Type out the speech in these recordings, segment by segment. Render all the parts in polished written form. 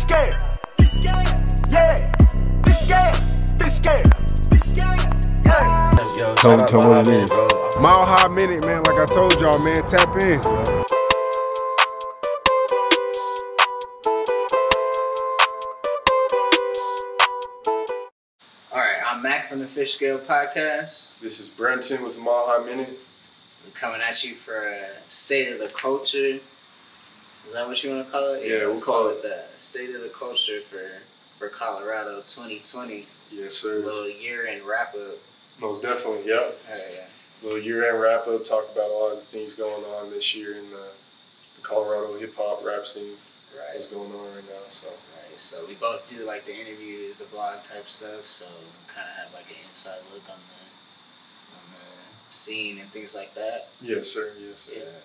Fishscale. Yeah. Fishscale. Yeah. Tell what it is. Mile High Minute, man. Like I told y'all, man. Tap in. Alright, I'm Mack from the Fishscale podcast. This is Brenton with the Mile High Minute. We're coming at you for a state of the culture. Is that what you want to call it? Yeah, let's call it the state of the culture for Colorado 2020. Yes, sir. A little year-end wrap-up. Most definitely, yep. Yeah. Little year-end wrap-up. Talk about a lot of the things going on this year in the Colorado hip-hop rap scene. Right. What's going on right now, so. Right, so we both do like the interviews, the blog type stuff, so we kind of have like an inside look on the scene and things like that. Yes, sir. Yes, sir. Yeah.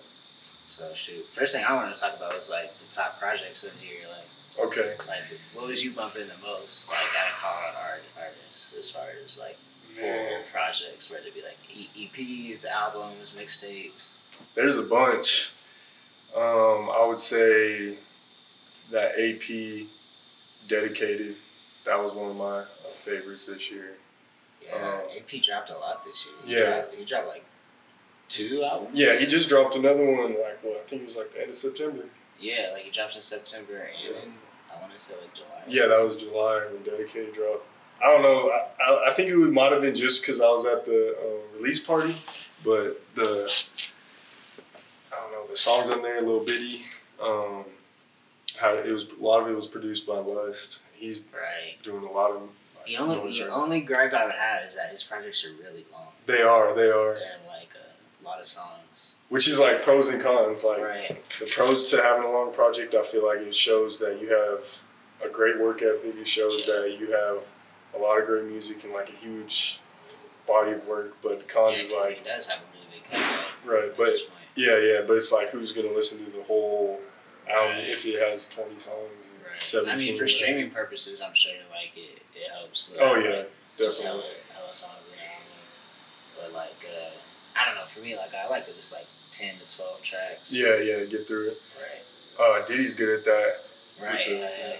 So shoot, first thing I wanted to talk about was like the top projects of the year. Like, okay. Like, what was you bumping the most, like, out of Colorado artists, as far as like full projects, whether it be like EPs, albums, mixtapes? There's a bunch. I would say that AP Dedicated, that was one of my favorites this year. Yeah, AP dropped a lot this year. He dropped like 2 albums? Yeah, he just dropped another one, like, I think it was like the end of September. Yeah, like he dropped in September and in, I want to say like July. Yeah, that was July when Dedicated dropped. I don't know, I think it might have been just because I was at the release party, but the songs on there, Little Bitty, a lot of it was produced by Lust. He's doing a lot of. The only gripe I would have is that his projects are really long. They are. They're like a lot of songs. Which is like pros and cons. Like the pros to having a long project, I feel like it shows that you have a great work ethic. It shows that you have a lot of great music and like a huge body of work. But the cons is like he does have a really big catalog. Right, but but it's like who's gonna listen to the whole album if it has 20 songs? And 17. I mean, for streaming purposes, I'm sure like it helps. Like, oh yeah, just definitely. hella songs in the album. But like, I don't know. For me, like I like it just like 10 to 12 tracks. Yeah, get through it. Right. Diddy's good at that. Right.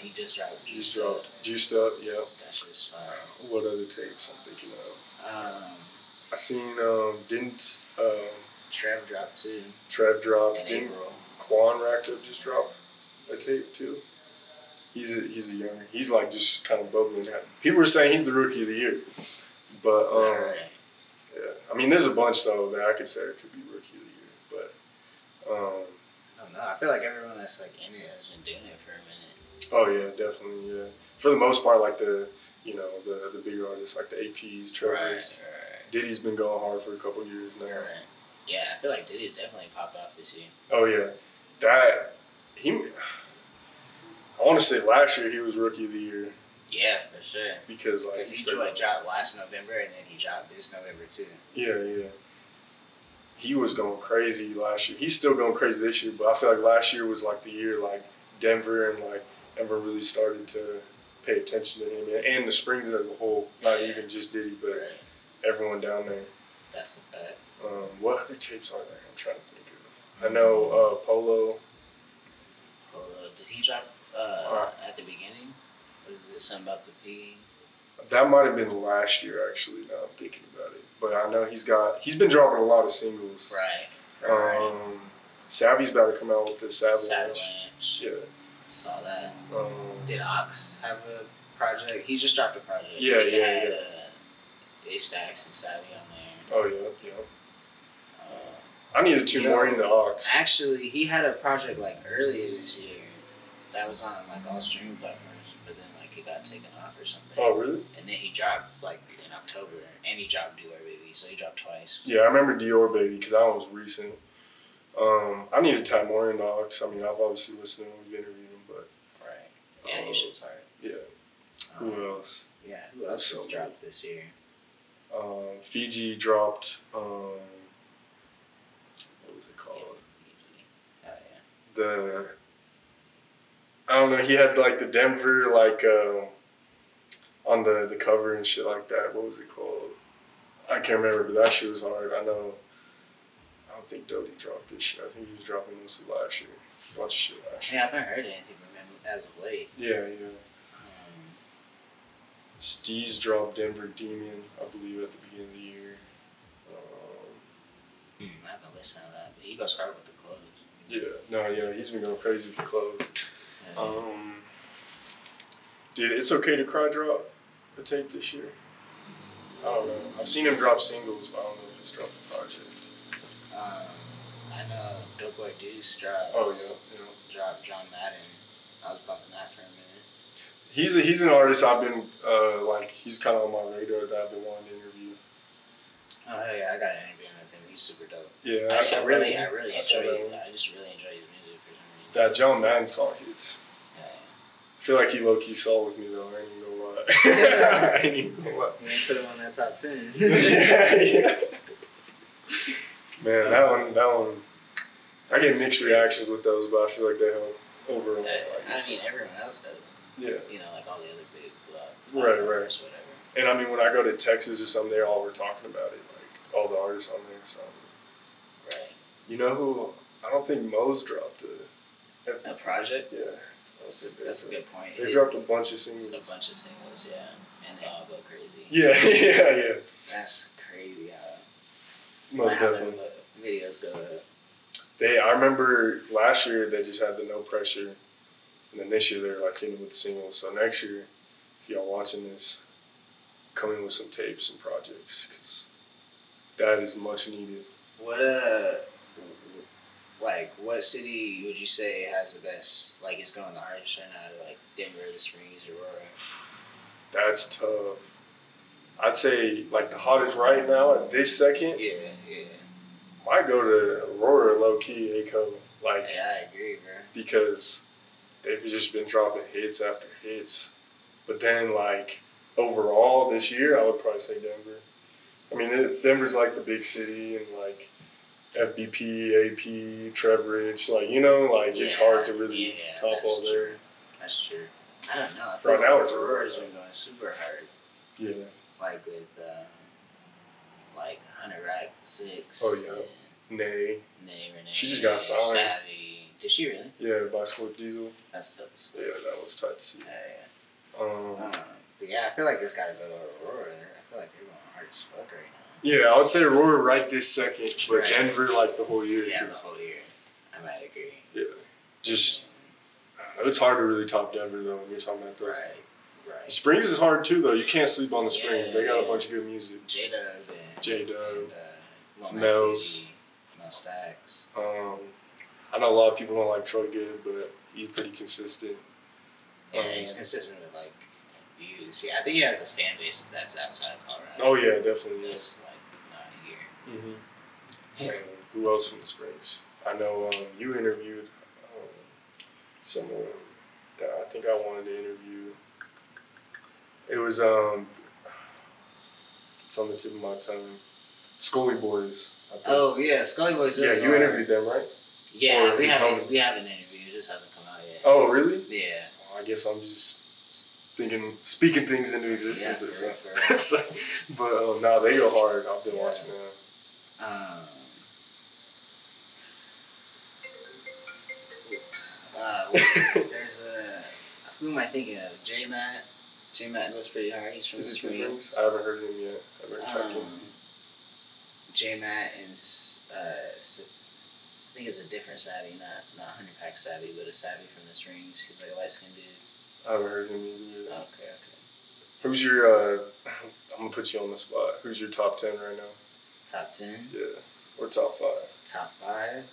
He just dropped. Juiced Up. Yeah. That's just fire. What other tapes I'm thinking of? I seen Trev dropped too. Trev dropped. In April. Quan Racked Up just dropped a tape too. He's a younger. He's like just kind of bubbling. People were saying he's the rookie of the year, but yeah. I mean, there's a bunch though that I could say it could be rookie of the year, but I don't know. I feel like everyone that's like in it has been doing it for a minute. Oh yeah, definitely. Yeah, for the most part, like the bigger artists like the APs, Trevor's. Right. Diddy's been going hard for a couple years now. Right. Yeah, I feel like Diddy's definitely popped off this year. Oh yeah, I want to say last year he was rookie of the year. Yeah, for sure. Because like he dropped last November and then he dropped this November too. Yeah. He was going crazy last year. He's still going crazy this year, but I feel like last year was like the year like Denver and like everyone really started to pay attention to him and the Springs as a whole. Not even just Diddy, but everyone down there. That's a fact. What other tapes are there? I'm trying to think of. I know Polo. Did he drop at the beginning? Or is it something about the P? That might have been last year, actually, now I'm thinking about it. But I know he's been dropping a lot of singles. Right. Savvy's about to come out with the Savalanche. Yeah. Saw that. Did Ox have a project? He just dropped a project. Yeah. A-Stacks and Savvy on there. Oh, yeah. I need to tune more into Ox. Actually, he had a project like earlier this year that was on like all streaming platforms, but then like it got taken off or something. Oh, really? And then he dropped like in October, and he dropped Dior Baby, so he dropped twice. Yeah, I remember Dior Baby because that one was recent. I need to tap more into Ox. I mean, I've obviously listened to him, we've interviewed him, but Yeah, his shit's hard. Yeah. Who else? Yeah, who else has dropped this year? Fiji dropped. What was it called? I don't know. He had like the Denver on the cover and shit like that. What was it called? I can't remember, but that shit was hard. I don't think Doty dropped this shit. I think he was dropping this last year. A bunch of shit last year. Yeah, I haven't heard anything as of late. Yeah. Steez dropped Denver Demon, I believe, at the beginning of the year. I haven't listened to that, but he goes hard with the clothes. He's been going crazy with the clothes. Did It's Okay to Cry drop a tape this year? I don't know. I've seen him drop singles, but I don't know if he's dropped a project. I know Dope Boy Deuce dropped. Dropped John Madden. I was bumping that for a minute. He's an artist I've been he's kind of on my radar that I've been wanting to interview. Oh hell yeah, I got an interview with him. He's super dope. Yeah, I just really enjoy his music for some reason. That John Madden song hits. Yeah. I feel like he low key saw with me though. I ain't even gonna lie. I ain't even gonna lie. You ain't put him on that top 10. yeah. Man, that one. I get mixed reactions with those, but I feel like they help overall. I mean, everyone else does. Yeah. You know, like all the other big right. whatever. And I mean, when I go to Texas or something, they all were talking about it, like all the artists on there. So. Right. You know who? I don't think Mo's dropped a project. Yeah. That's a good point. They dropped a bunch of singles. And they all go crazy. Yeah. That's crazy. Most definitely. Videos go. I remember last year they just had the No Pressure, and then this year they're like hitting with the singles. So next year, if y'all watching this, come in with some tapes and projects because that is much needed. What city would you say has the best, like, is going the hardest right now to, like, Denver, the Springs, Aurora? That's tough. I'd say, like, the hottest right now at this second. Yeah. Might go to Aurora, low-key, ACO. Like, yeah, I agree, bro. Because they've just been dropping hits after hits. But then, like, overall this year, I would probably say Denver. I mean, Denver's, like, the big city and, like, FBP, AP, Trevorage, like, you know, like, it's hard to really top all there. That's true. I don't know. I Right feel now like it's Aurora's been going super hard. Yeah. Like with, 100 Rack 6. Oh, yeah. Nay, Renee. She just got signed. Savvy. Did she really? Yeah, by Swift Diesel. That's dope. Yeah, that was tight to see. But yeah, I feel like it's got to go to Aurora. I feel like they're going hard as fuck right now. Yeah, I would say Aurora right this second, but Right. Denver like the whole year. Yeah, the whole year. I might agree. Yeah. Just, I don't know, it's hard to really top Denver, though, when you're talking about those. Right. Springs is hard, too, though. You can't sleep on the Springs. They got a bunch of good music. J-Dub. Lil Mel's. Mel Stacks. I know a lot of people don't like Troy Good, but he's pretty consistent. Yeah, he's consistent with, like, views. Yeah, I think he has a fan base that's outside of Colorado. Oh, yeah, definitely. That's, like, not here. Mm-hmm. Who else from the Springs? I know you interviewed someone that I think I wanted to interview. It was, it's on the tip of my tongue. Scully Boys. I think. Oh, yeah, Scully Boys. Yeah, you interviewed them, right? Yeah, we haven't interviewed. It just hasn't come out yet. Oh, really? Yeah. Well, I guess I'm just speaking things into existence. Yeah, but no, they go hard. I've been watching them. There's who am I thinking of? J-Matt. J-Matt goes pretty hard. He's from the Springs. I haven't heard of him yet. I haven't checked him. J-Matt and I think it's a different Savvy, not 100 Pack Savvy, but a Savvy from the Springs. He's like a light skinned dude. I haven't heard him either yet. Okay. Who's your, I'm going to put you on the spot. Who's your top 10 right now? Top 10? Yeah. Or top 5? Top 5?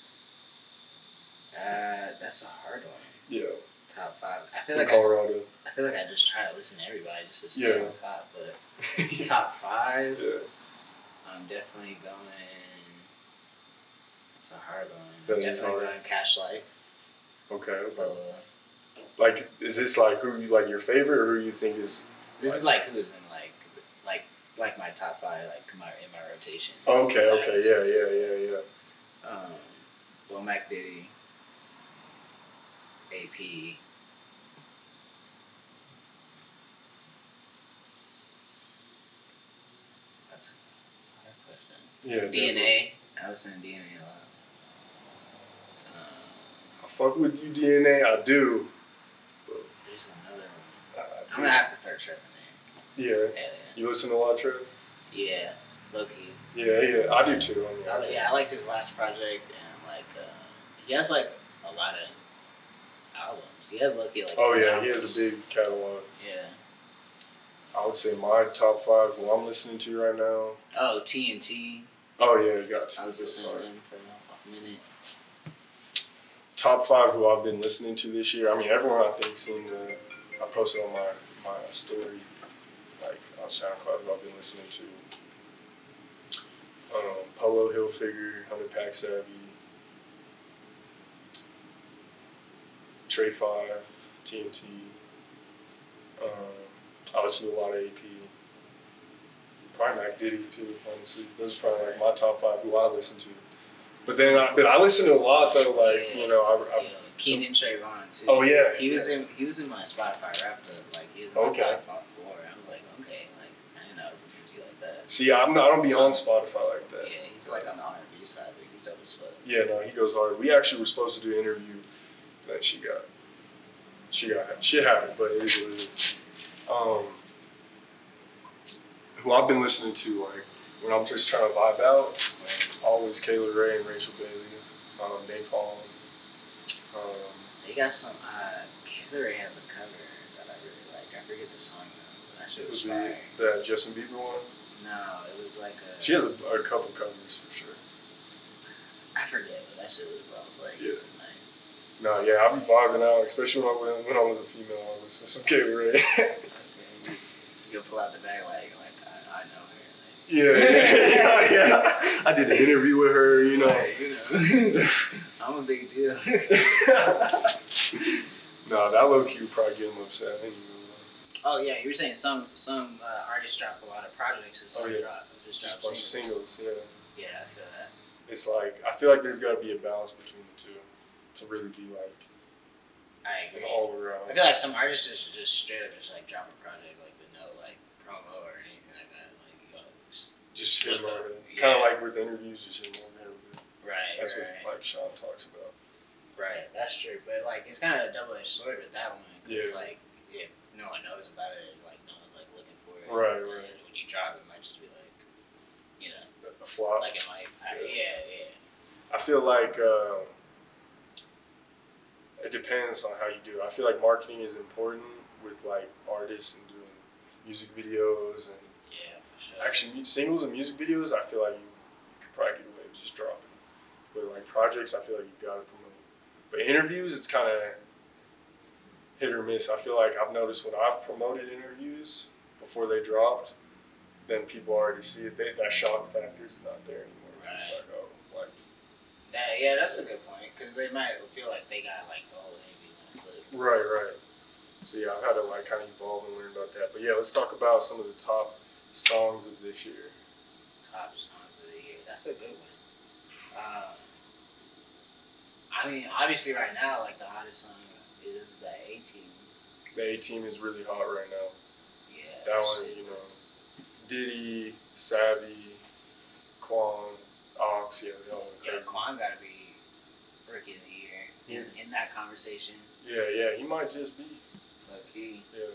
That's a hard one. Yeah. Top 5. Colorado. I feel like I just try to listen to everybody just to stay on top, but top 5? Yeah. I'm definitely going. It's a hard one. That I'm is definitely hard. going Cash Life. Okay. But, is this like who you like your favorite, or who you think is? This is like who's in like my top 5, like in my rotation. Okay. Yeah. Well, Mack Diddy, AP. That's a hard question. Yeah. DNA. Definitely. I listen to DNA a lot. I fuck with you, DNA. I do. I'm gonna have to throw Trip in Yeah. there. Yeah. You listen to a lot of Trip? Yeah. Low key. Yeah, I do too. I mean, I liked his last project, and like he has like a lot of albums. He has lucky like. Oh 10 yeah, albums. he has a big catalog. Yeah. I would say my top 5 who I'm listening to right now. Oh, TNT. Oh yeah, you got to. I was listening to him for a minute. Top 5 who I've been listening to this year. I mean, everyone I think seen I posted on my story, like on SoundCloud, who I've been listening to. Polo Hilfiger, 100 Pack Savvy, Trey 5, TNT. I listen to a lot of AP. Probably Mack Diddy too, honestly. Those are probably like my top 5 who I listen to. But then I listen to a lot though, like Keenan Trayvon too. Oh yeah, he was in my Spotify Wrapped Up. Like he was in my top 4. I was like, okay, like I didn't know I was listening to you like that. See, I don't be on Spotify like that. Yeah, he's like on the R&B side, but he's dope as fuck. Yeah, no, he goes hard. We actually were supposed to do an interview, but she happened, but it is what it is. Who I've been listening to, like when I'm just trying to vibe out, always Kayla Ray and Rachel Bailey, Napalm. They got some. Kayla Ray has a cover that I really like. I forget the song though. That shit was fire. The Justin Bieber one? No, it was like a. She has a couple covers for sure. I forget, but that shit was. I was like, this is nice. No, yeah, I be vibing out, especially when I'm with a female. I listen to some Kayla Ray. Okay. You'll pull out the bag like I know her. Yeah. I did an interview with her, you know. Right, I'm a big deal. No, that low key would probably get him upset anyway. Oh yeah, you were saying some artists drop a lot of projects and some just a bunch of singles. Yeah. Yeah, I feel that. It's like I feel like there's got to be a balance between the two to really be like. I agree. All around. I feel like some artists just straight up just like drop a project like with no like promo or anything like that. Like you gotta just hit them over. Kind of like with interviews, just hit them over there with it. Right. That's what like Sean talks about. Right. That's true, but like it's kind of a double-edged sword with that one. Cause like if no one knows about it, like no one's like looking for it. Right. When you drop it, might just be like, you know, a flop. Like it might. Yeah. I feel like. It depends on how you do it. I feel like marketing is important with like artists and doing music videos and for sure. Actually, singles and music videos, I feel like you could probably get away with just dropping. But like projects, I feel like you gotta promote. But interviews, it's kind of hit or miss. I feel like I've noticed when I've promoted interviews before they dropped, then people already see it. That shock factor is not there anymore. It's just like, Yeah, that's a good point, because they might feel like they got like the whole interview in a flip. Right. So yeah, I've had to like kind of evolve and learn about that. But yeah, let's talk about some of the top songs of this year. Top songs of the year. That's a good one. I mean, obviously right now, like the hottest song is the A-Team. The A-Team is really hot right now. Yeah. That one, you know, Diddy, Savvy, Quan, Ox, yeah, they all went crazy. Yeah, Quan gotta be Rookie of the Year in that conversation. Yeah, he might just be. Low key. Yeah.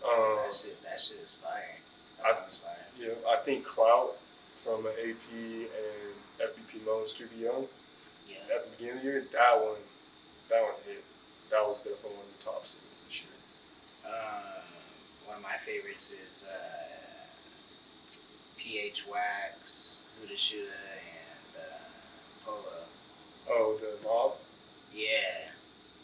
That shit is fire. That song is fire. Yeah, I think Clout from AP and FBP Low and Stupid Young. Yeah. At the beginning of the year, that one hit. That was definitely one of the top singles this year. One of my favorites is PH Wax, Who the Shooter, and Polo. Oh, the Mob? Yeah.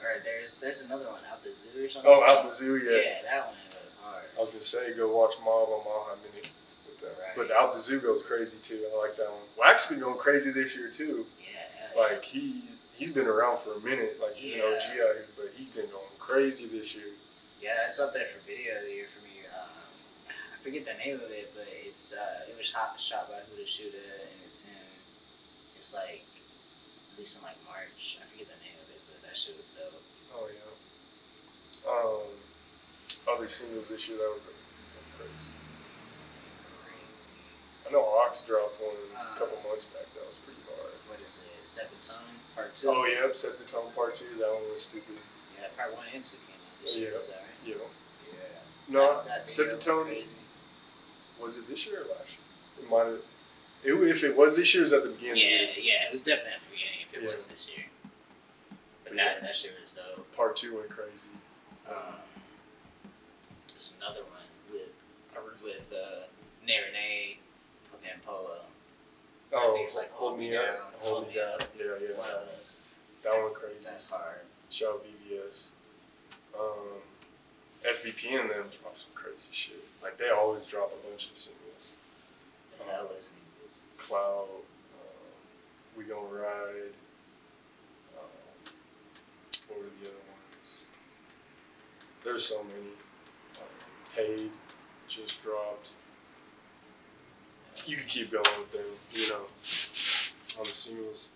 Or there's another one, Out the Zoo or something. Oh, Out the Zoo, yeah. Yeah, that one goes hard. I was going to say, go watch Mob on Mile High Minute with that. Right. But Out the Zoo goes crazy, too. I like that one. Wax been going crazy this year, too. Yeah. Like, he's been around for a minute. Like, he's an OG out here, but he's been going crazy this year. Yeah, that's up there for Video of the Year for me. I forget the name of it, but it was shot by Who the Shooter, and it's him. It was like, released in like March. I forget the name of it, but that shit was dope. Oh, yeah. Other singles this year that were crazy. I know Ox dropped one a couple months back. That was pretty hard. What is it? Set the Tone Part 2? Oh, yeah. Set the Tone Part 2. That one was stupid. Yeah, Part 1 and 2 came out this year. Was that right? Yeah. Yeah. No, That Set video the Tone. crazy. Was it this year or last year? It might have. If it was this year, it was at the beginning. Yeah, it was definitely at the beginning if it Yeah. was this year. But Yeah. that shit was dope. Part 2 went crazy. There's another one with Nay Renee and Polo. I think it's like Hold Me Down, Hold Me Up. Yeah. What else? That one crazy. That's hard. Shout out BBS. FBP and them drop some crazy shit. Like they always drop a bunch of singles. Yeah, I listen. Cloud, We Gon' Ride. What were the other ones? There's so many. Paid just dropped. You could keep going with them, you know, on the singles.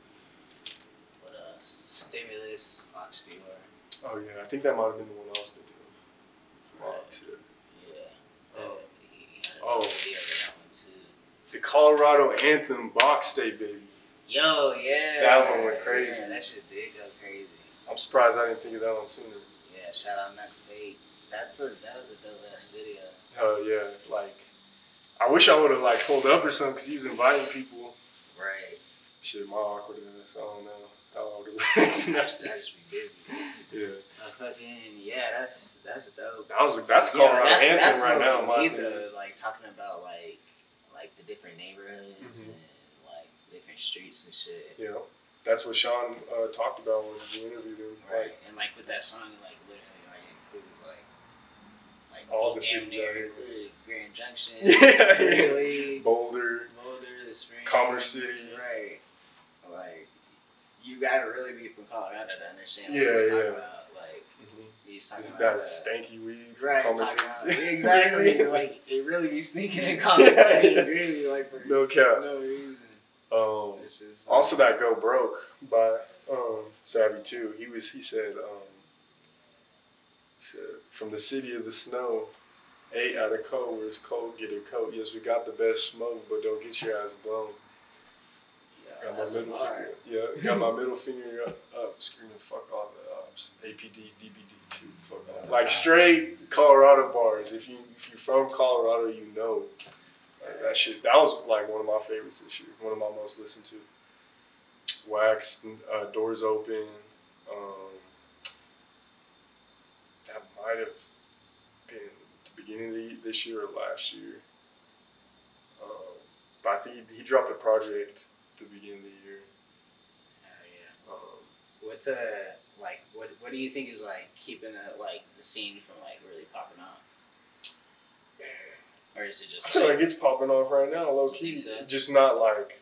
What else? Stimulus, Ox Dealer. Oh yeah, I think that might have been the one I was thinking of. From Ox, Yeah. He had a Oh. video of that one too. The Colorado Anthem Box Day, baby. Yo, yeah. That one went crazy. Yeah, that shit did go crazy. I'm surprised I didn't think of that one sooner. Yeah, shout out Mack. That was a dope ass video. Hell yeah, like I wish I would have like pulled up or something because he was inviting people. Right. Shit, my awkward ass. I don't know how I would have. I just be busy. Yeah. That's dope. That's Colorado Anthem that's right now. In my either opinion. like talking about like the different neighborhoods and like different streets and shit. Yeah, that's what Sean talked about when we interviewed him. Right. Like, And like with that song, like literally like includes like all the damn cities near out here. included Grand Junction, Yeah. Greeley, Boulder, the Spring, Commerce City. Right. Like you gotta really be from Colorado to understand what Yeah, he's yeah. talking about. Like he's talking Isn't about that stanky weed from right, Commerce talking about City? exactly like it really be sneaking in Commerce City and Greeley like for No cap. no reason. Um, It's just, also, that "Go Broke" by Savvy too. He said, from the city of the snow, 8 out of cold. Where it's cold, get a coat. Yes, we got the best smoke, but don't get your eyes blown. Got my middle finger. Yeah, got my middle finger up, screaming "fuck all the ops." APD, DBD too. Fuck all. Like straight Colorado bars. If you're from Colorado, you know. That shit. That was like one of my favorites this year. One of my most listened to. Wax, Doors Open. That might have been the beginning of this year or last year. But I think he dropped a project at the beginning of the year. What's what do you think is like keeping the scene from like really popping off? Or is it just I feel like it's popping off right now, low key. So? Just not like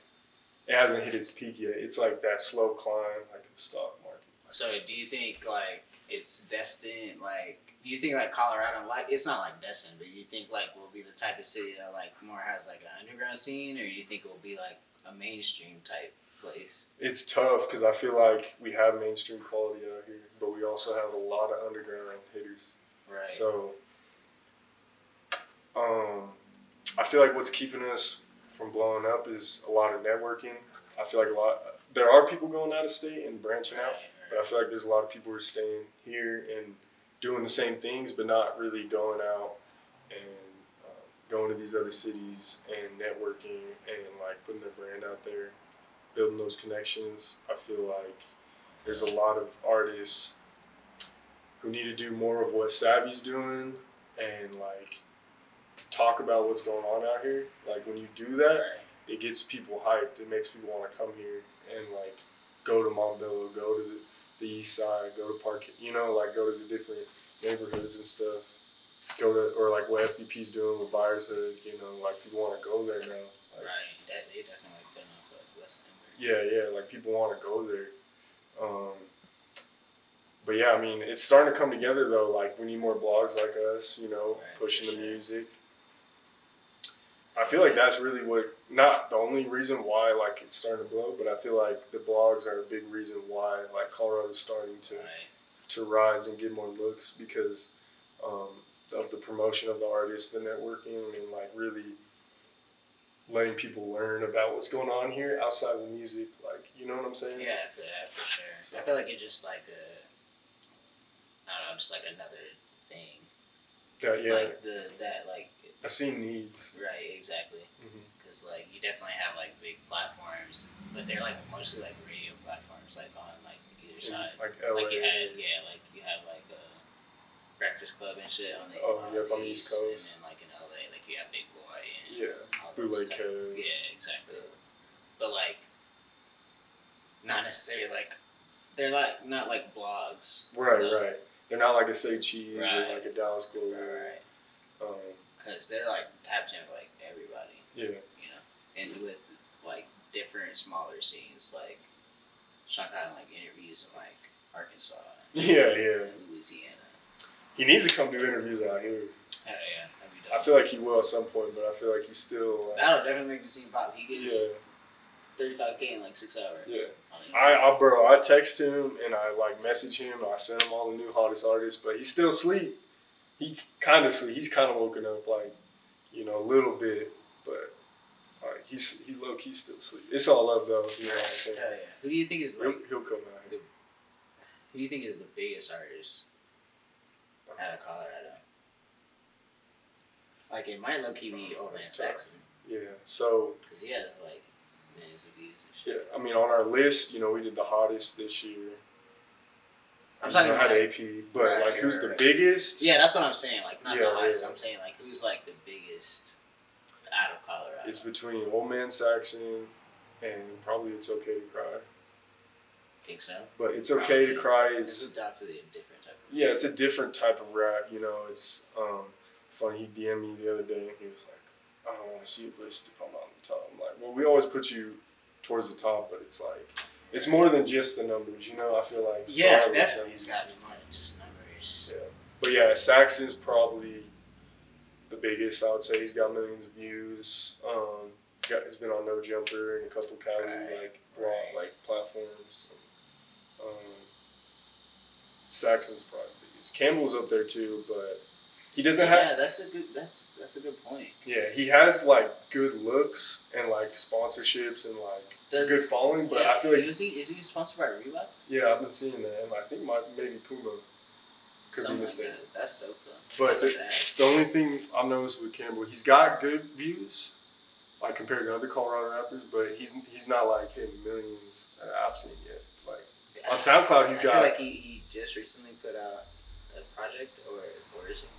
it hasn't hit its peak yet. It's like that slow climb, like the stock market. So do you think like it's destined? Like do you think like Colorado, like it's not like destined, but you think like will be the type of city that like more has like an underground scene, or you think it will be like a mainstream type place? It's tough because I feel like we have mainstream quality out here, but we also have a lot of underground hitters. Right. So, I feel like what's keeping us from blowing up is a lot of networking. I feel like there are people going out of state and branching out, but I feel like there's a lot of people who are staying here and doing the same things, but not really going out and going to these other cities and networking and like putting their brand out there, building those connections. I feel like there's a lot of artists who need to do more of what Savvy's doing and like talk about what's going on out here. Like when you do that, it gets people hyped. It makes people want to come here and like go to Montbello, go to the east side, go to Park, like go to the different neighborhoods and stuff. Or like what FBP's doing with Buyers Hood, like people want to go there now. Like, right, they definitely like putting off like West End. Yeah, like people want to go there. But yeah, I mean, it's starting to come together though. Like we need more blogs like us, pushing the music. I feel like that's really not the only reason why like it's starting to blow, but I feel like the blogs are a big reason why like Colorado's starting to rise and get more looks because of the promotion of the artists, the networking, and like really letting people learn about what's going on here outside of the music. Like, you know what I'm saying? Yeah, I feel that for sure. So, I feel like it's just like just like another thing. Yeah. Like I've seen needs. right, exactly. Because like you definitely have like big platforms, but they're like mostly like radio platforms, like on like either side. Like LA. Like you had like Breakfast Club and shit on the on the East Coast, and then like in LA, like you have Big Boy and all Bootleg those Kev. Yeah, exactly. But like, not necessarily like they're like not like blogs. Right. They're not like a Say Cheese or Right. like a Dallas Glory. Right. Because they're like tapped into like everybody. Yeah. You know, and with like different smaller scenes, like Sean Cotton like interviews in like Arkansas. Yeah. And Louisiana. He needs to come do interviews out here. Hell yeah, that'd be dope. I feel like he will at some point, but I feel like he's still. That'll definitely make the scene pop. He gets $35K in like 6 hours. Yeah. I text him and I like message him and I send him all the new hottest artists, but he's still asleep. He kind of sleep. He's kind of woken up like, a little bit, but like he's low key still asleep. It's all love though. You know what I'm saying? Hell yeah. Who do you think is like? He'll come out. Who do you think is the biggest artist out of Colorado? Like it might low key be Old Man Saxon. Yeah. So. Because he has like millions of views and shit. Yeah. I mean, on our list, we did the hottest this year. I'm talking about AP, but who's the biggest? Yeah, that's what I'm saying. Like not the hottest. I'm saying like who's like the biggest out of Colorado. It's between Old Man Saxon and probably It's Okay to Cry. Think so? But It's Okay to Cry is definitely a different type of rap. Yeah, it's a different type of rap. It's funny. He DM'd me the other day and he was like, I don't want to see a list if I'm not on the top. I'm like, well, we always put you towards the top, but it's like, it's more than just the numbers, I feel like. Yeah, definitely. It's got to be more than just numbers. Yeah. But yeah, Saxon's probably the biggest, I would say. He's got millions of views. He's been on No Jumper and a couple Cali like platforms. Saxon's probably the biggest. Campbell's up there too, but he doesn't have. Yeah, that's a good point. Yeah, he has like good looks and like sponsorships and like good following, but I feel like is he sponsored by Reebok? Yeah, I've been seeing that, and I think maybe Puma. Could be mistaken. Like that's dope though. But the only thing I've noticed with Campbell, he's got good views, like compared to other Colorado rappers, but he's not like hitting millions that I've seen yet. Like on SoundCloud, I feel like he just recently put out a project, or is it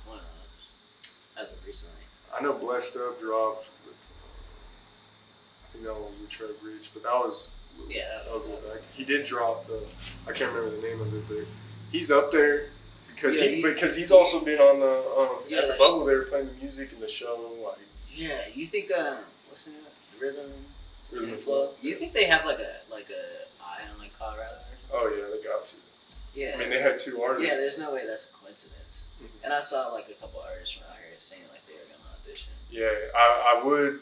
one of those as of recently? I know Blessed Up dropped with. I think that one was with Trev Rich, but that was that was like he did drop I can't remember the name of it, but he's up there. Because he's also been on the at the Bubble. They were playing the music in the show. Like you think what's the name? Rhythm and Flow. You think they have like a eye on like Colorado? Oh yeah, they got to. Yeah. I mean, they had two artists. Yeah, there's no way that's a coincidence. Mm-hmm. And I saw like a couple artists from out here saying like they were gonna audition. Yeah, I would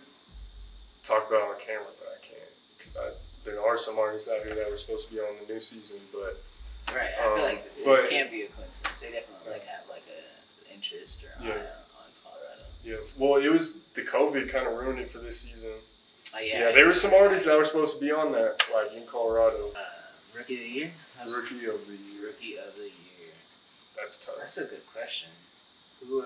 talk about it on camera, but I can't because there are some artists out here that were supposed to be on the new season, but. Right, I feel like it can't be a coincidence. They definitely have like an interest or eye on Colorado. Yeah, well, it was the COVID kind of ruined it for this season. Yeah, there were some artists that were supposed to be on that, like in Colorado. Rookie of the year. Rookie of the year. Rookie of the year. That's tough. That's a good question. Who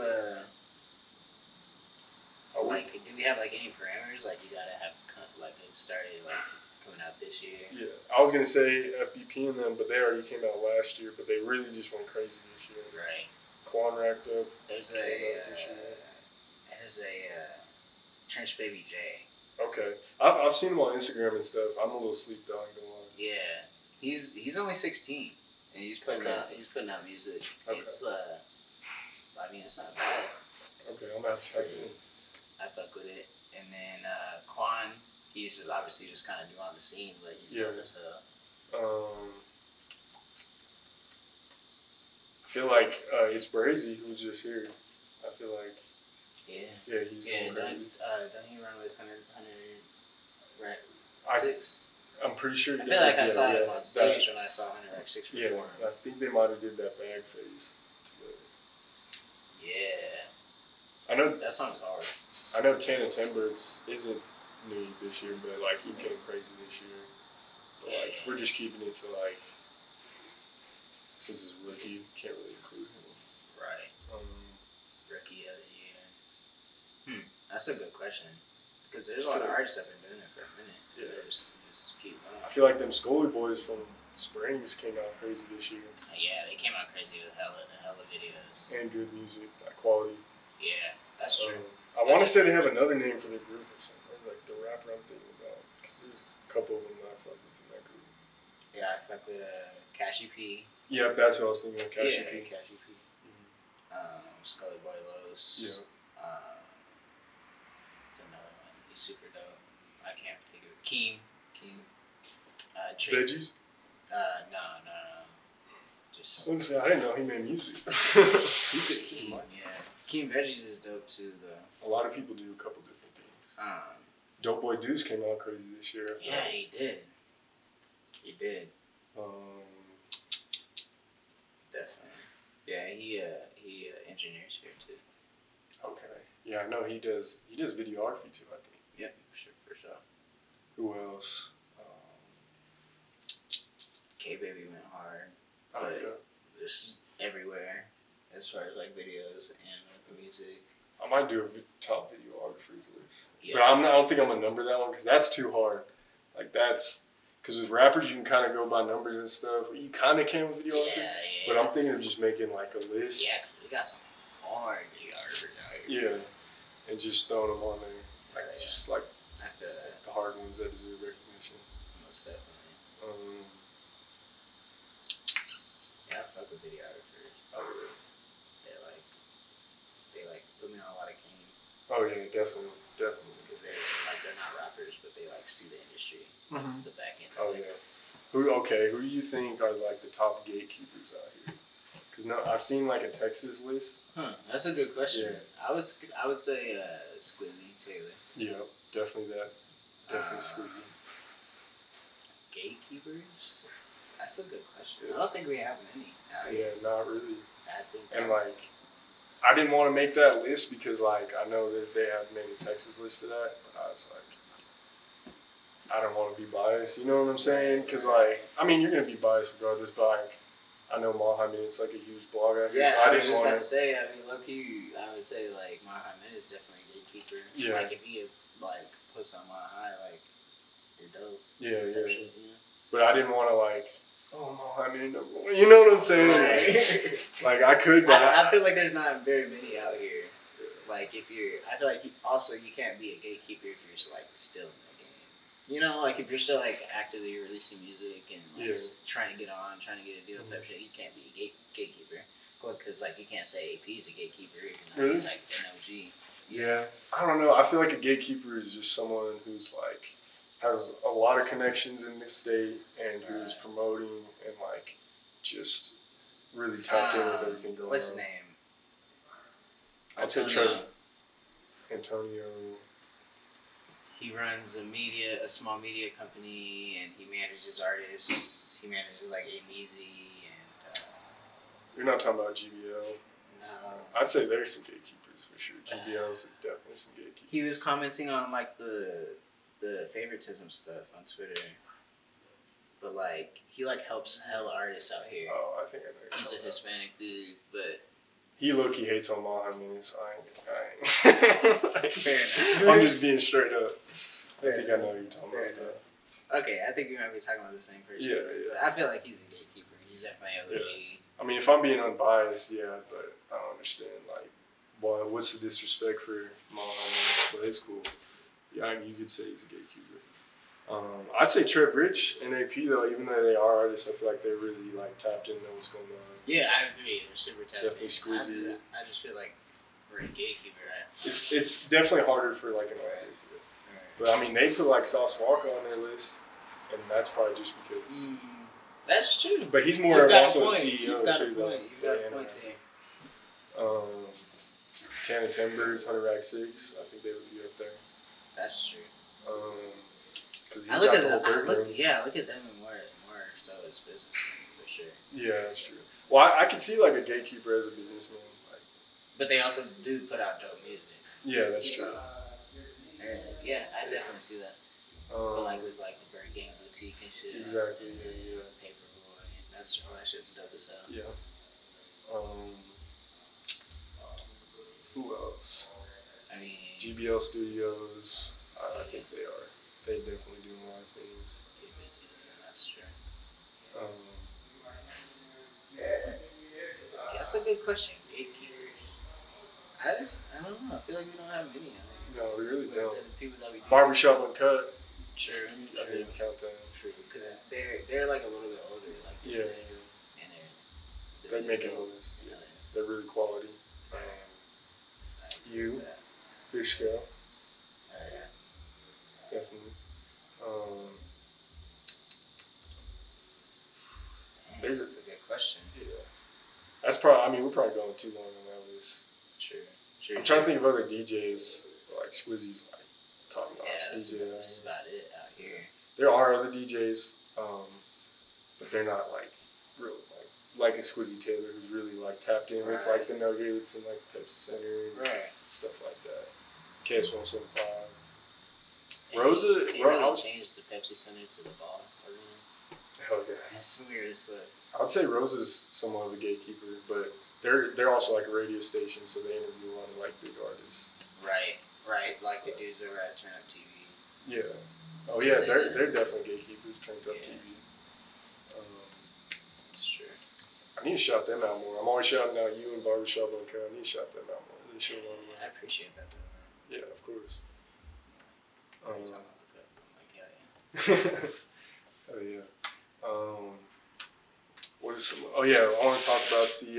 like do we have like any parameters? Like you gotta have like it started like. Coming out this year. Yeah, I was gonna say FBP and them, but they already came out last year. But they really just went crazy this year. Right. Quan racked up. There's a Trench Baby J. Okay, I've seen him on Instagram and stuff. I'm a little sleep though. I ain't gonna lie. Yeah, he's only 16 and he's putting out music. Okay. It's it's not bad. Okay, I'm gonna have to check it. I fuck with it, and then Quan. He's just obviously just kind of new on the scene, but he's dope as hell. I feel like it's Brazy who's just here. I feel like. Yeah, he's going crazy. Don't he run with 100 I'm pretty sure. I feel like I saw him on stage when I saw 100 6 perform. Yeah, I think they might have did that bag phase. Yeah. I know that song's hard. I know Tana Timberts isn't new this year, but like he came crazy this year. But like if we're just keeping it to like since it's rookie, can't really include him. Right. That's a good question. Because there's a lot of artists that have been doing it for a minute. Yeah. Just keep going. I feel like them Scully boys from Springs came out crazy this year. Yeah, they came out crazy with hella videos. And good music, like quality. Yeah, that's true. I want to say they have another name for their group or something, like the rapper I'm thinking about. Because there's a couple of them that I fuck with in that group. Yeah, I fuck with Cashy P. Yep, that's what I was thinking of. Cashy P. Cashy P. Scully Boy Los. Yeah. There's another one. He's super dope. I can't think of it. Keem. Veggies? No. Just. I didn't know he made music. Keem, yeah. Keem Veggies is dope too, though. A lot of people do a couple different things. Dope Boy Deuce came out crazy this year. Yeah, he did. Definitely. Yeah, he engineers here too. Okay. Yeah, I know he does videography too, I think. Yep, for sure. Who else? K-Baby went hard. Oh, But yeah. this is everywhere as far as like videos and like the music. I might do a top videographers list. Yeah. But I don't think I'm going to number that one because that's too hard. Like that's, because with rappers you can kind of go by numbers and stuff. You kind of can with videography. Yeah. But I'm thinking of just making like a list. Yeah, 'cause we got some hard videographers out here. Yeah. And just throwing them on there. Like Yeah. just like I feel that. the hard ones that deserve recognition. Most definitely. Yeah, I fuck with videographers. Oh, They put me on a lot of game. oh yeah, definitely. Because they're not rappers, but they like see the industry, the back end. Oh yeah. Who do you think are like the top gatekeepers out here? Because I've seen like a Texas list. That's a good question. Yeah. I would say Squizzy Taylor. Yeah, definitely that. Definitely Squeezy. Gatekeepers? That's a good question. I don't think we have any out Yeah, here. not really. I think And like, I didn't want to make that list because like I know that they have made a Texas list for that, but I was like, I don't want to be biased. You know what I'm saying? Because like, I mean, you're gonna be biased regardless, but like, I know Mohammed, it's like a huge blog out here. yeah, so I was didn't just wanna, about to say. I mean, low key, I would say like Mohammed is definitely a gatekeeper. Yeah. Like if he like puts on my high, like you're dope. Yeah, type yeah. shit, you know? But I didn't want to like, oh Mohammed number one. You know what I'm saying? Like I could, but I feel like there's not very many out here. Like I feel like you can't be a gatekeeper if you're just like still in the game. You know, like if you're still like actively releasing music and like trying to get a deal type shit, you can't be a gatekeeper. Because like you can't say AP is a gatekeeper even though he's like an OG. yeah, I don't know. I feel like a gatekeeper is just someone who's like has a lot of connections in the state and who's promoting and like just really tapped in with everything going What's on. his name? I'd say Trevor. Antonio. He runs a small media company, and he manages artists. He manages like Easy and. You're not talking about GBL. No. I'd say there's some gatekeepers for sure. GBL's definitely some gatekeepers. He was commenting on like the favoritism stuff on Twitter, but like he like helps hella artists out here. Oh, I think I know. He's a Hispanic dude, but He low-key hates on Mohammed, so I ain't. Fair enough. I'm just being straight up. I think I know what you're talking Fair about. enough. Okay, I think we might be talking about the same person. Yeah, yeah. But I feel like he's a gatekeeper. He's definitely OG. I mean, if I'm being unbiased, yeah, but I don't understand, like, well, what's the disrespect for Mohammed? But it's cool. Yeah, you could say he's a gatekeeper. I'd say Trev Rich and AP, though, even though they are artists, I feel like they're really, like, tapped in, know what's going on. Yeah, I agree. They're super talented. Definitely Squeezy. I just feel like we're a gatekeeper, right? It's definitely harder for, like, an artist. But, I mean, they put, like, Sauce Walker on their list, and that's probably just because... That's true. But he's more of also a CEO, You've got too, a point. though. You've got a point there. Tana Timbers, 100 Rack 6, I think they would be up there. That's true. I look at them and more so as businessmen for sure. Yeah, that's true. Well, I could see like a gatekeeper as a businessman. Like, but they also do put out dope music. Yeah, that's true. Yeah, I definitely see that. But like with like the Bird Gang boutique and shit. Exactly. And Yeah. Paperboy, all that shit's dope as hell. Yeah. Who else? I mean, GBL Studios. I think they are. They definitely do a lot of things. That's true. Yeah. That's a good question. Gatekeepers. I don't know. I feel like we don't have many. No, we really don't. The people that we do. Barbershop Uncut. True. I didn't count that. True. Because they're like a little bit older. Like Yeah. And They're making noise. Yeah. They're really quality. You, Fishscale. Yeah. Definitely. That's a good question. Yeah. That's probably. I mean, we're probably going too long on that list. True. I'm trying to think of other DJs like Squizzy's, like top notch. Yeah, that's about it out here. There are other DJs, but they're not like real like a Squizzy Taylor who's really like tapped in with like the Nuggets and like Pepsi Center and stuff like that. KS 175. Rosa, they really changed the Pepsi Center to the ball arena. Hell yeah. That's weird as fuck. I'd say Rosa's somewhat of a gatekeeper, but they're also like a radio station, so they interview a lot of like big artists. Right. Like the dudes over at Turn Up TV. Yeah. Oh yeah, they're definitely gatekeepers. Turned Up TV. That's true. I need to shout them out more. I'm always shouting out you and Barbershop Uncut. I need to shout them out more. They show a lot of money. I appreciate that though. Yeah, of course. I'm like, yeah. Oh yeah. What is some? Oh yeah, I want to talk about the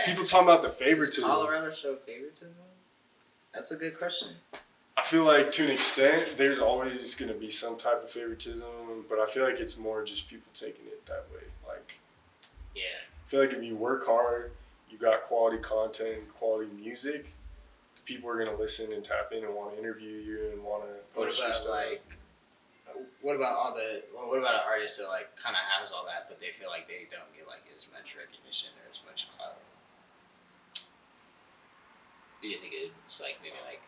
people talking about the favoritism. Does Colorado show favoritism? That's a good question. I feel like to an extent, there's always going to be some type of favoritism, but I feel like it's more just people taking it that way. Like, yeah. I feel like if you work hard, you got quality content, quality music, people are going to listen and tap in and want to interview you and want to post your stuff. What about an artist that like kind of has all that, but they feel like they don't get like as much recognition or as much clout? Do you think it's like maybe like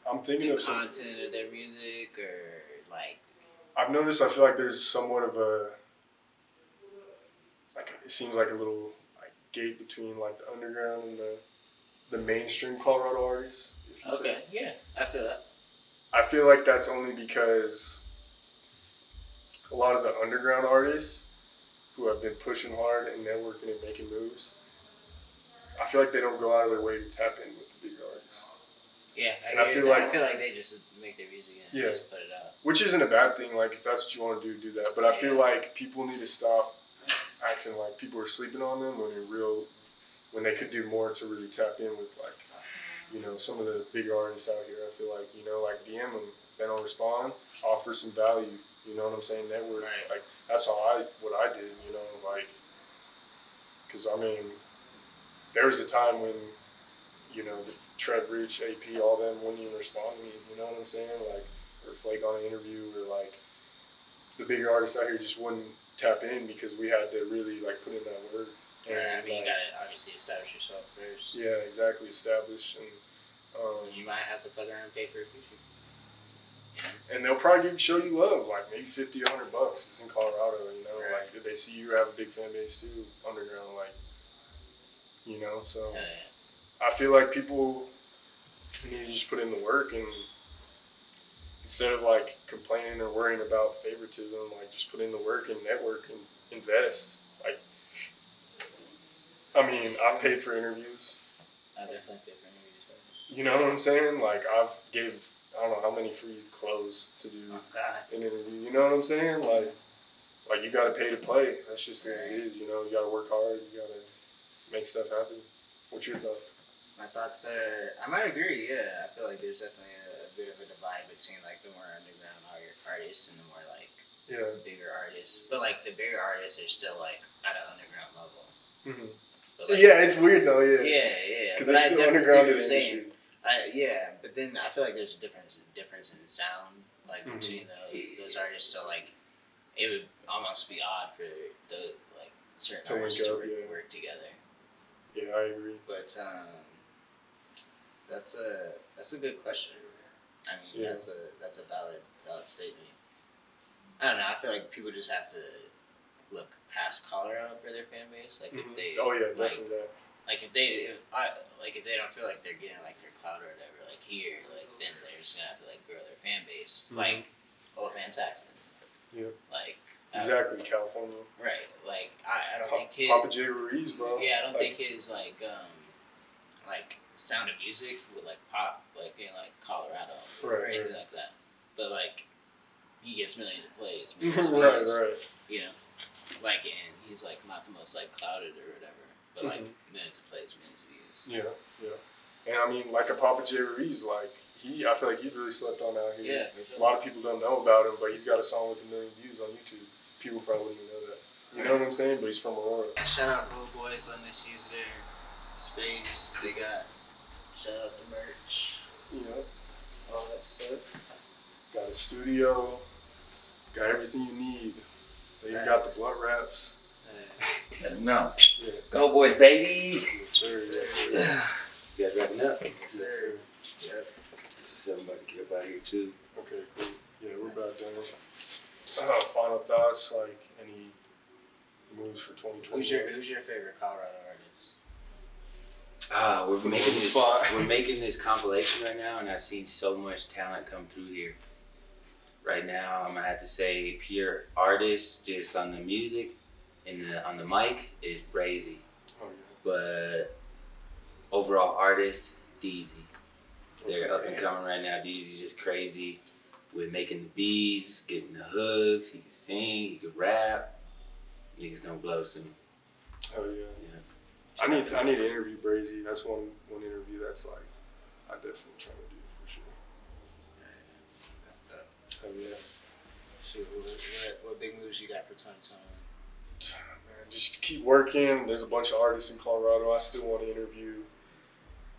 I'm thinking the of content of their music or like? I've noticed. I feel like there's somewhat of a it seems like a little like gate between like the underground and the mainstream Colorado artists. If you say. Yeah, I feel that. I feel like that's only because a lot of the underground artists who have been pushing hard and networking and making moves, I feel like they don't go out of their way to tap in with the bigger artists. Yeah, I feel like they just make their music and just put it out. Which isn't a bad thing. Like if that's what you want to do that. But I feel like people need to stop acting like people are sleeping on them when they could do more to really tap in with like, some of the bigger artists out here. I feel like, like DM them. If they don't respond, offer some value. You know what I'm saying? Network. Right. Like that's what I did. Like, because I mean, there was a time when, the Trev Rich, AP, all them wouldn't even respond to me. You know what I'm saying? Like, or flake on an interview, or like the bigger artists out here just wouldn't tap in because we had to really like put in that work. And, I mean, you gotta obviously establish yourself first. Yeah, exactly. Establish and you might have to fuck around and pay for a feature. Yeah. And they'll probably show you love, like maybe $50 or $100. It's in Colorado, Right. Like if they see you have a big fan base too, underground, like, so. Yeah. I feel like people need to just put in the work and instead of like complaining or worrying about favoritism, like just put in the work and network and invest. Like, I mean, I've paid for interviews. I definitely paid for interviews. You know what I'm saying? Like I don't know how many free clothes to do an interview. You know what I'm saying? Like you got to pay to play. That's just what it is. You got to work hard. You got to make stuff happen. What's your thoughts? My thoughts are, I might agree, yeah. I feel like there's definitely a bit of a divide between, like, the more underground artists and the more, like, bigger artists. But, like, the bigger artists are still, like, at an underground level. Mm-hmm. But, like, yeah, it's weird, though, yeah. Yeah. Because they're still underground in the industry. But then I feel like there's a difference in sound, like, between those artists. So, like, it would almost be odd for the, like, certain artists to work together. Yeah, I agree. But, that's a good question. I mean, that's a valid statement. I don't know. I feel like people just have to look past Colorado for their fan base. Like if they. Oh yeah, definitely that. Like if they don't feel like they're getting like their clout or whatever, like here, like then they're just gonna have to like grow their fan base, like Van Saxon. Yeah. Like Exactly, California. right. Like I don't think his Papa J. Ruiz, bro. yeah, I don't think his like Sound of Music would like pop like in like Colorado or anything like that. But like he gets millions of plays, millions of right, views, right. you know, like and he's like not the most like clouded or whatever, but like millions of plays, millions of views. Yeah, yeah. And I mean, like a Papa J. Ruiz, like I feel like he's really slept on out here. Yeah, for sure. A lot of people don't know about him, but he's got a song with 1 million views on YouTube. People probably wouldn't even know that. You know what I'm saying? But he's from Aurora. And shout out Go Boys letting us use their space. They got shout out the merch, You know, all that stuff. got a studio, got everything you need. They even got the blunt wraps. Let them know. Yeah. Go Boys, baby. Yes, sir. Yes, sir. You guys wrapping up? Yes, sir. Yep. So I'm about to get up out here too. Okay, cool. Yeah, we're about done. Final thoughts, like any moves for 2020? Who's your favorite Colorado artist? We're making this compilation right now, and I've seen so much talent come through here. Right now, I'm gonna have to say pure artists, just on the music and on the mic is Brazy. Oh, yeah. But overall artists, DZ. They're up and coming right now. DZ's just crazy with making the beats, getting the hooks. He can sing, he can rap. He's gonna blow soon. Oh yeah. I need to interview Brazy. That's one interview that's like I definitely try to do for sure. That's dope. Oh yeah. Shoot, what big moves you got for 2020? Man, just keep working. There's a bunch of artists in Colorado I still want to interview,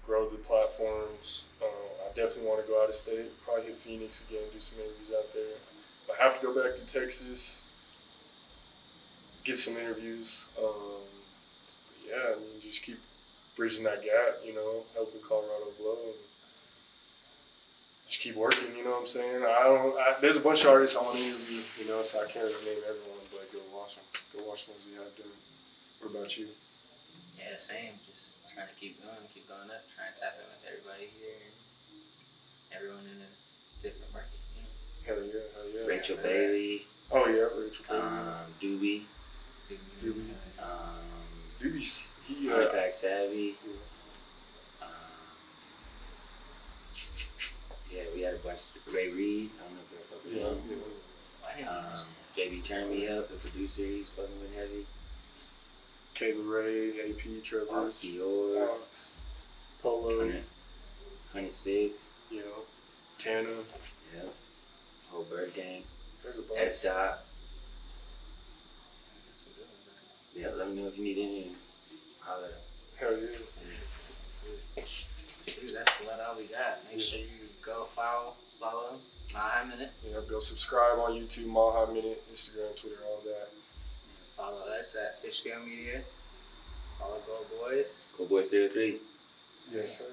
grow the platforms. I definitely want to go out of state, probably hit Phoenix again, do some interviews out there. I have to go back to Texas, get some interviews. Yeah, I mean, just keep bridging that gap, you know, helping Colorado blow. And just keep working, you know what I'm saying? There's a bunch of artists I want to interview, you know, so I can't really name everyone, but go watch them. Go watch the ones we have done. What about you? Yeah, same. Just trying to keep going up, trying to tap in with everybody here. Everyone in a different market, you know? Hell yeah. Rachel Bailey. Oh yeah, Rachel Bailey. Doobie. Doobie's Hardback Savvy. Yeah, we had a bunch of Ray Reed. I don't know if you're fucking with him. JB Turn Me Up, the producer, he's fucking with heavy. Kayla Ray, AP, Trevor. Dior. Polo. 106. You know, Tana. Yeah. Whole Bird Gang. There's a bunch. S-Dot. Yeah, let me know if you need any. Holla. Hell yeah. Dude, that's about all we got. Make sure you go follow Maha Minute. Yeah, go subscribe on YouTube, Maha Minute, Instagram, Twitter, all that. And follow us at Fishscale Media. Follow Go Boys. Go Boys 303. Yes, sir.